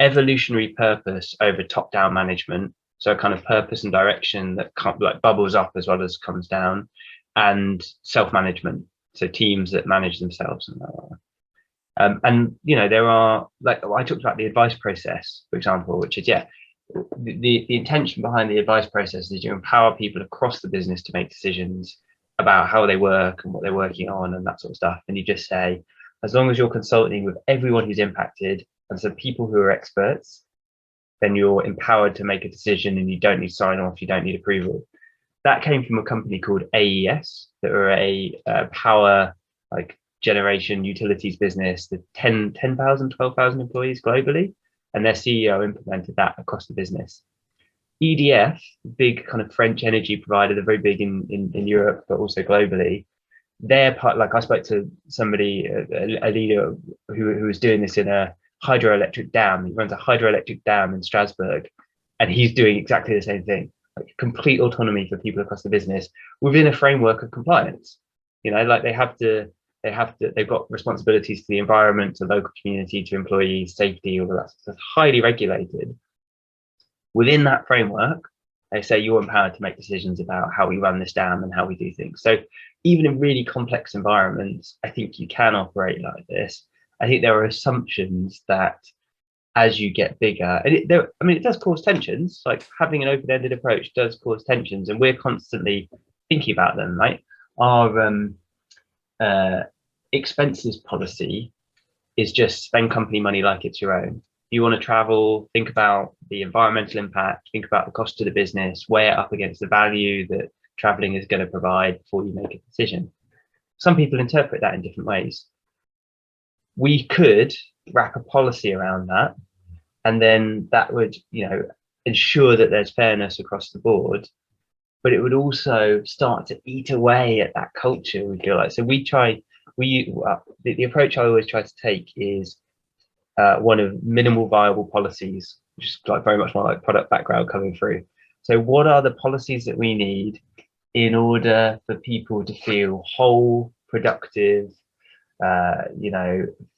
evolutionary purpose over top-down management. So a kind of purpose and direction that like bubbles up as well as comes down, and self-management. So teams that manage themselves. And there are, like I talked about the advice process, for example, which is the intention behind the advice process is you empower people across the business to make decisions about how they work and what they're working on and that sort of stuff. And you just say, as long as you're consulting with everyone who's impacted and some people who are experts, then you're empowered to make a decision and you don't need sign off, you don't need approval. That came from a company called AES, that are a power like generation utilities business, the 10,000, 12,000 employees globally, and their CEO implemented that across the business. EDF, big kind of French energy provider, they're very big in Europe, but also globally. They're part, like I spoke to somebody, a leader who was doing this in a hydroelectric dam. He runs a hydroelectric dam in Strasbourg, and he's doing exactly the same thing, like complete autonomy for people across the business within a framework of compliance. Like they've got responsibilities to the environment, to local community, to employees, safety, all of that stuff. It's highly regulated. Within that framework, they say you're empowered to make decisions about how we run this dam and how we do things. So even in really complex environments, I think you can operate like this. I think there are assumptions that as you get bigger, and it does cause tensions, like having an open-ended approach does cause tensions, and we're constantly thinking about them, right? Our expenses policy is just spend company money like it's your own. If you want to travel, think about the environmental impact, think about the cost to the business, weigh it up against the value that traveling is going to provide before you make a decision. Some people interpret that in different ways. We could wrap a policy around that, and then that would, ensure that there's fairness across the board, but it would also start to eat away at that culture, we feel like. So the approach I always try to take is one of minimal viable policies, which is like very much more like product background coming through. So what are the policies that we need in order for people to feel whole, productive,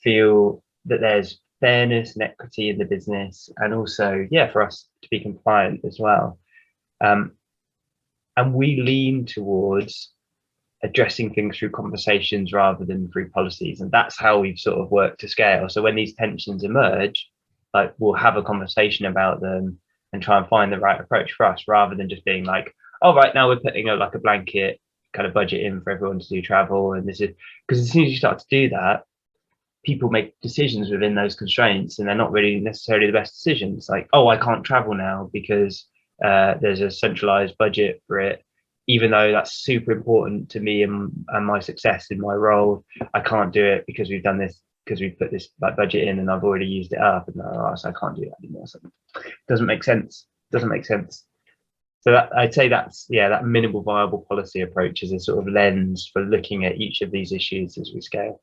feel that there's fairness and equity in the business, and also, for us to be compliant as well. And we lean towards addressing things through conversations rather than through policies. And that's how we've sort of worked to scale. So when these tensions emerge, like we'll have a conversation about them and try and find the right approach for us, rather than just being like, oh, right now we're putting like a blanket kind of budget in for everyone to do travel. And this is because as soon as you start to do that, people make decisions within those constraints, and they're not really necessarily the best decisions. Like, oh, I can't travel now because there's a centralized budget for it, even though that's super important to me and my success in my role. I can't do it because we've done this, because we've put this like budget in and I've already used it up, and so I can't do that anymore. So it doesn't make sense. So that, I'd say that's that minimal viable policy approach is a sort of lens for looking at each of these issues as we scale.